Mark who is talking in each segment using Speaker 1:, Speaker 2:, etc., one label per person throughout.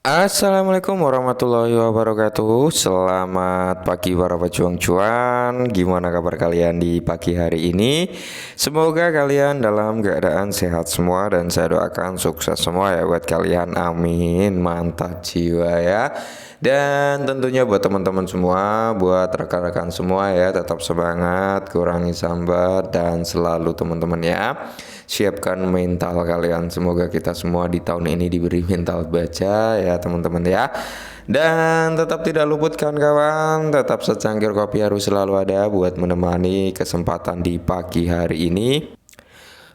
Speaker 1: Assalamualaikum warahmatullahi wabarakatuh. Selamat pagi para pejuang cuan. Gimana kabar kalian di pagi hari ini? Semoga kalian dalam keadaan sehat semua dan saya doakan sukses semua ya buat kalian. Amin. Mantap jiwa ya. Dan tentunya buat teman-teman semua, buat rekan-rekan semua ya, tetap semangat, kurangi sambat dan selalu teman-teman ya. Siapkan mental kalian. Semoga kita semua di tahun ini diberi mental baja ya teman-teman ya. Dan tetap tidak luput kawan-kawan, tetap secangkir kopi harus selalu ada buat menemani kesempatan di pagi hari ini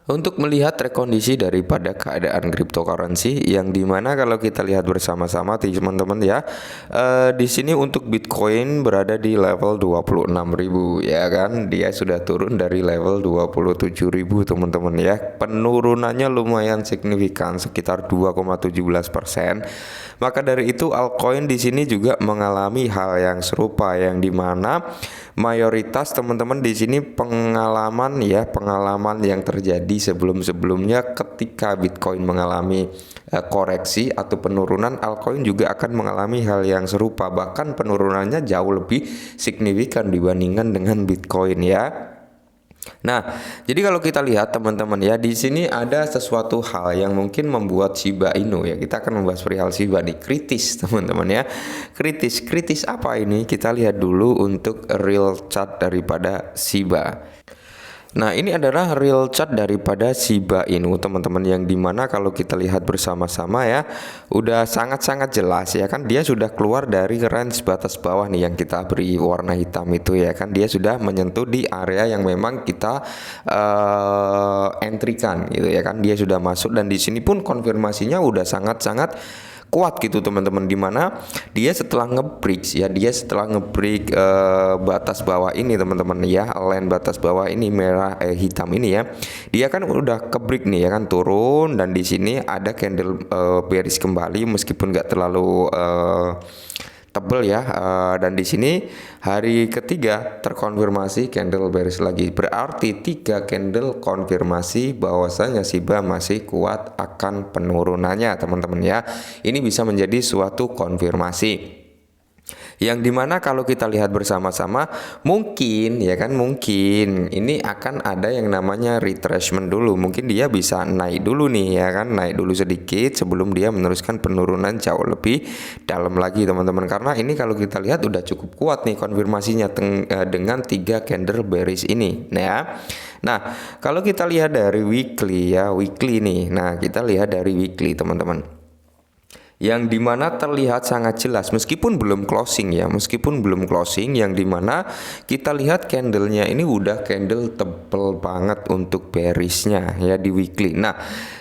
Speaker 1: untuk melihat rekondisi daripada keadaan cryptocurrency yang dimana kalau kita lihat bersama-sama teman-teman ya, di sini untuk Bitcoin berada di level 26.000 ya kan, dia sudah turun dari level 27.000 teman-teman ya. Penurunannya lumayan signifikan sekitar 2,17%. Maka dari itu altcoin di sini juga mengalami hal yang serupa yang dimana mayoritas teman-teman di sini pengalaman yang terjadi sebelum-sebelumnya ketika Bitcoin mengalami koreksi atau penurunan, altcoin juga akan mengalami hal yang serupa, bahkan penurunannya jauh lebih signifikan dibandingkan dengan Bitcoin ya. Nah, jadi kalau kita lihat teman-teman ya, di sini ada sesuatu hal yang mungkin membuat Shiba Inu ya. Kita akan membahas perihal Shiba nih, kritis teman-teman ya. Kritis apa ini? Kita lihat dulu untuk real chart daripada Shiba. Nah, ini adalah real chart daripada Shiba Inu teman-teman, yang dimana kalau kita lihat bersama-sama ya, udah sangat-sangat jelas ya kan, dia sudah keluar dari range batas bawah nih yang kita beri warna hitam itu ya kan, dia sudah menyentuh di area yang memang kita entry-kan gitu ya kan, dia sudah masuk dan di sini pun konfirmasinya udah sangat-sangat kuat gitu teman-teman, dimana dia setelah ngebreak batas bawah ini teman-teman ya, line batas bawah ini merah hitam ini ya, dia kan udah kebreak nih ya kan, turun dan di sini ada candle bearish kembali meskipun nggak terlalu tebel ya, dan di sini hari ketiga terkonfirmasi candle bearish lagi, berarti 3 candle konfirmasi bahwasanya Shiba masih kuat akan penurunannya teman-teman ya. Ini bisa menjadi suatu konfirmasi yang dimana kalau kita lihat bersama-sama mungkin ya kan, mungkin ini akan ada yang namanya retracement dulu, mungkin dia bisa naik dulu nih ya kan, naik dulu sedikit sebelum dia meneruskan penurunan jauh lebih dalam lagi teman-teman, karena ini kalau kita lihat udah cukup kuat nih konfirmasinya dengan 3 candle bearish ini nah. Nah, kalau kita lihat dari weekly ya, weekly nih, nah kita lihat dari weekly teman-teman, yang dimana terlihat sangat jelas meskipun belum closing ya, meskipun belum closing, yang dimana kita lihat candlenya ini udah candle tebel banget untuk bearishnya ya di weekly. Nah,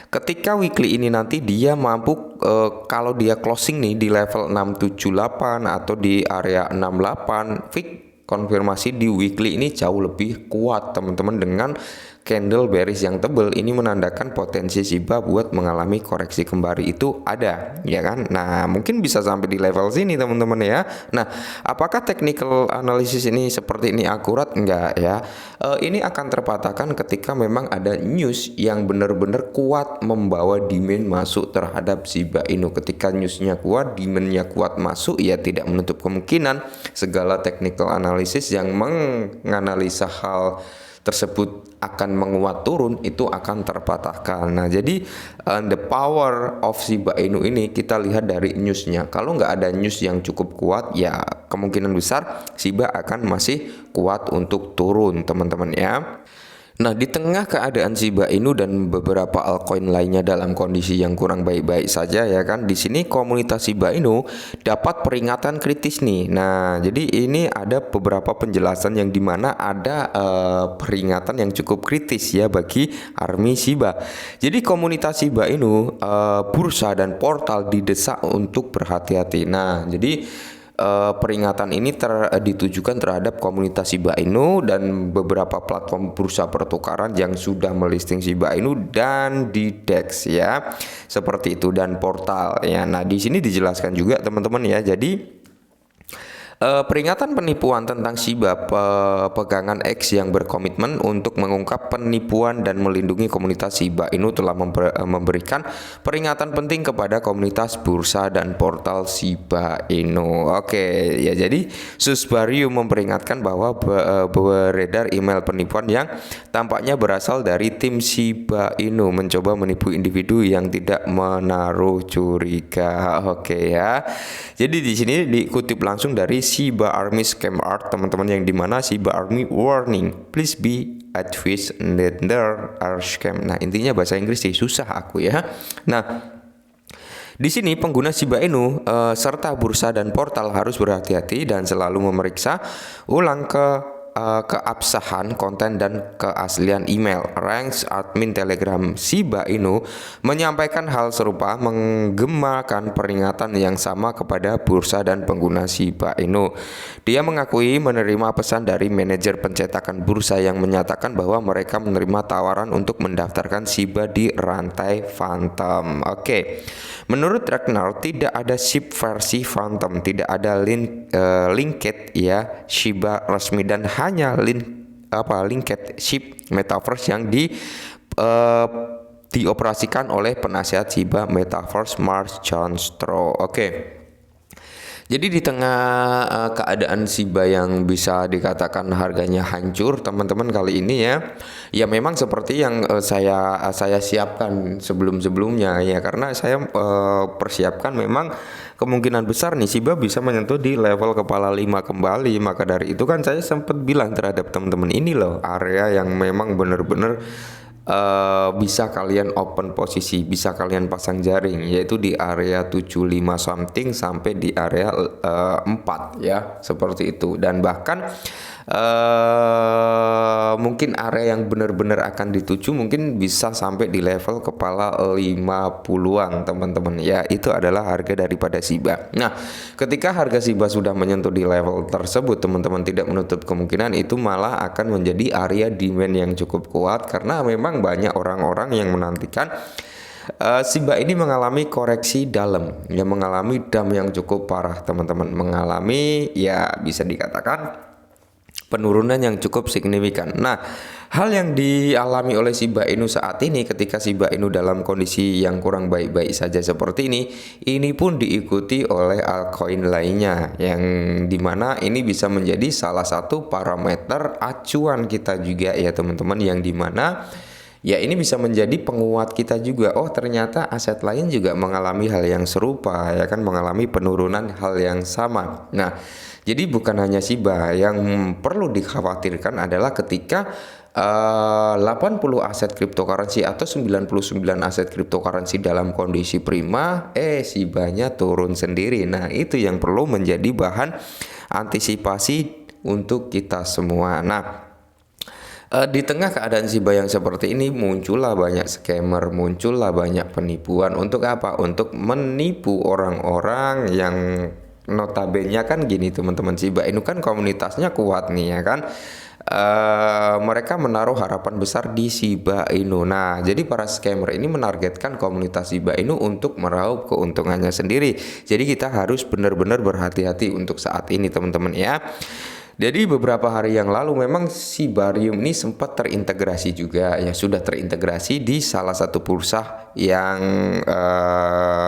Speaker 1: ketika weekly ini nanti dia mampu kalau dia closing nih di level 678 atau di area 68 fix, konfirmasi di weekly ini jauh lebih kuat teman-teman, dengan candle bearish yang tebal ini menandakan potensi Shiba buat mengalami koreksi kembali itu ada ya kan. Nah, mungkin bisa sampai di level sini teman-teman ya. Nah, apakah technical analysis ini seperti ini akurat? Enggak ya. Ini akan terpatahkan ketika memang ada news yang benar-benar kuat membawa demand masuk terhadap Shiba Inu. Ketika newsnya kuat, demandnya kuat masuk, ya tidak menutup kemungkinan segala technical analysis yang menganalisa hal tersebut akan menguat turun itu akan terpatahkan. Nah, jadi the power of Shiba Inu ini kita lihat dari newsnya. Kalau nggak ada news yang cukup kuat, ya kemungkinan besar Shiba akan masih kuat untuk turun teman-teman ya. Nah, di tengah keadaan Shiba Inu dan beberapa altcoin lainnya dalam kondisi yang kurang baik-baik saja ya kan, di sini komunitas Shiba Inu dapat peringatan kritis nih. Nah, jadi ini ada beberapa penjelasan yang dimana ada peringatan yang cukup kritis ya bagi army Shiba. Jadi komunitas Shiba Inu, bursa dan portal didesak untuk berhati-hati. Nah, jadi peringatan ini ditujukan terhadap komunitas Shiba Inu dan beberapa platform bursa pertukaran yang sudah melisting Shiba Inu dan di DEX ya, seperti itu, dan portal ya. Nah, di sini dijelaskan juga teman-teman ya. Jadi Peringatan penipuan tentang Shiba, pegangan X yang berkomitmen untuk mengungkap penipuan dan melindungi komunitas Shiba Inu telah memberikan peringatan penting kepada komunitas bursa dan portal Shiba Inu. Oke, ya jadi Susbarium memperingatkan bahwa beredar email penipuan yang tampaknya berasal dari tim Shiba Inu mencoba menipu individu yang tidak menaruh curiga. Oke ya. Jadi di sini dikutip langsung dari Shiba Army Scam Art, teman-teman, yang dimana Shiba Army warning, please be advised that there are scam. Nah, intinya bahasa Inggris sih susah aku ya. Nah, di sini pengguna Shiba Inu serta bursa dan portal harus berhati-hati dan selalu memeriksa ulang keabsahan konten dan keaslian email. Ranks admin Telegram Shiba Inu menyampaikan hal serupa, menggemakan peringatan yang sama kepada bursa dan pengguna Shiba Inu. Dia mengakui menerima pesan dari manajer pencetakan bursa yang menyatakan bahwa mereka menerima tawaran untuk mendaftarkan Shiba di rantai Phantom. Oke. Menurut Ragnar, tidak ada SHIB versi Phantom, tidak ada linked ya Shiba resmi, dan hanya linked SHIB Metaverse yang dioperasikan oleh penasihat Shiba Metaverse Mark Johnstro. Oke. Jadi di tengah keadaan Shiba yang bisa dikatakan harganya hancur, teman-teman, kali ini ya memang seperti yang saya siapkan sebelumnya ya, karena saya persiapkan memang kemungkinan besar nih Shiba bisa menyentuh di level kepala 5 kembali. Maka dari itu kan saya sempat bilang terhadap teman-teman, ini loh area yang memang benar-benar bisa kalian open posisi, bisa kalian pasang jaring, yaitu di area 75 something sampai di area 4 ya, seperti itu. Dan bahkan mungkin area yang benar-benar akan dituju mungkin bisa sampai di level kepala 50-an, teman-teman ya. Itu adalah harga daripada Shiba. Nah, ketika harga Shiba sudah menyentuh di level tersebut, teman-teman, tidak menutup kemungkinan itu malah akan menjadi area demand yang cukup kuat, karena memang banyak orang-orang yang menantikan Shiba ini mengalami koreksi dalam, ya, mengalami dump yang cukup parah, teman-teman, mengalami ya bisa dikatakan penurunan yang cukup signifikan. Nah, hal yang dialami oleh Shiba Inu saat ini ketika Shiba Inu dalam kondisi yang kurang baik-baik saja seperti ini pun diikuti oleh altcoin lainnya, yang dimana ini bisa menjadi salah satu parameter acuan kita juga ya, teman-teman, yang dimana ya ini bisa menjadi penguat kita juga. Oh, ternyata aset lain juga mengalami hal yang serupa ya kan, mengalami penurunan hal yang sama. Nah, jadi bukan hanya Shiba, yang perlu dikhawatirkan adalah ketika 80 aset cryptocurrency atau 99 aset cryptocurrency dalam kondisi prima, Shiba-nya turun sendiri. Nah, itu yang perlu menjadi bahan antisipasi untuk kita semua. Nah, di tengah keadaan Shiba yang seperti ini, muncullah banyak scammer, muncullah banyak penipuan. Untuk apa? Untuk menipu orang-orang yang notabene kan gini, teman-teman, Shiba Inu kan komunitasnya kuat nih ya kan. Mereka menaruh harapan besar di Shiba Inu. Nah, jadi para scammer ini menargetkan komunitas Shiba Inu untuk meraup keuntungannya sendiri. Jadi kita harus benar-benar berhati-hati untuk saat ini, teman-teman ya. Jadi beberapa hari yang lalu memang Shibarium ini sempat terintegrasi juga ya, sudah terintegrasi di salah satu bursa yang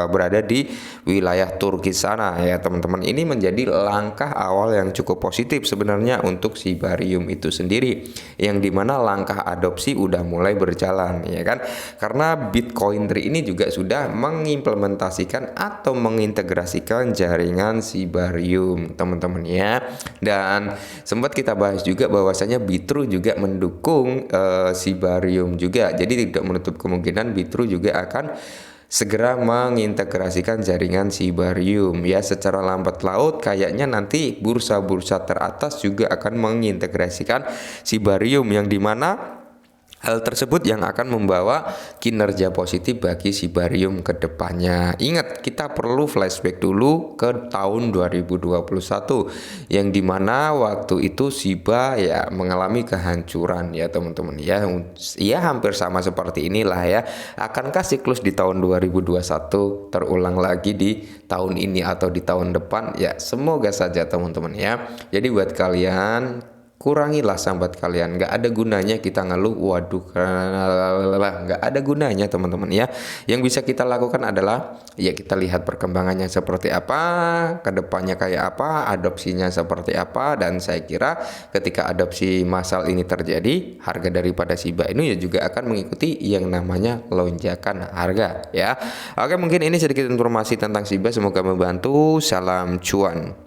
Speaker 1: berada di wilayah Turki sana ya, teman-teman. Ini menjadi langkah awal yang cukup positif sebenarnya untuk Shibarium itu sendiri, yang dimana langkah adopsi udah mulai berjalan ya kan, karena Bitcoin Tree ini juga sudah mengimplementasikan atau mengintegrasikan jaringan Shibarium, teman-teman ya. Dan sempat kita bahas juga bahwasanya Bitrue juga mendukung Shibarium juga. Jadi tidak menutup kemungkinan Bitrue juga akan segera mengintegrasikan jaringan Shibarium ya. Secara lambat laut kayaknya nanti bursa-bursa teratas juga akan mengintegrasikan Shibarium, yang dimana Hal tersebut yang akan membawa kinerja positif bagi Shibarium ke depannya. Ingat, kita perlu flashback dulu ke tahun 2021 yang dimana waktu itu Shiba ya mengalami kehancuran ya teman-teman ya. Ya hampir sama seperti inilah ya. Akankah siklus di tahun 2021 terulang lagi di tahun ini atau di tahun depan? Ya semoga saja teman-teman ya. Jadi buat kalian kurangilah sambat kalian, nggak ada gunanya kita ngeluh, waduh nggak ada gunanya teman-teman ya. Yang bisa kita lakukan adalah ya kita lihat perkembangannya seperti apa, kedepannya kayak apa, adopsinya seperti apa, dan saya kira ketika adopsi massal ini terjadi, harga daripada Shiba Inu ya juga akan mengikuti yang namanya lonjakan harga ya. Oke, mungkin ini sedikit informasi tentang Shiba, semoga membantu. Salam cuan.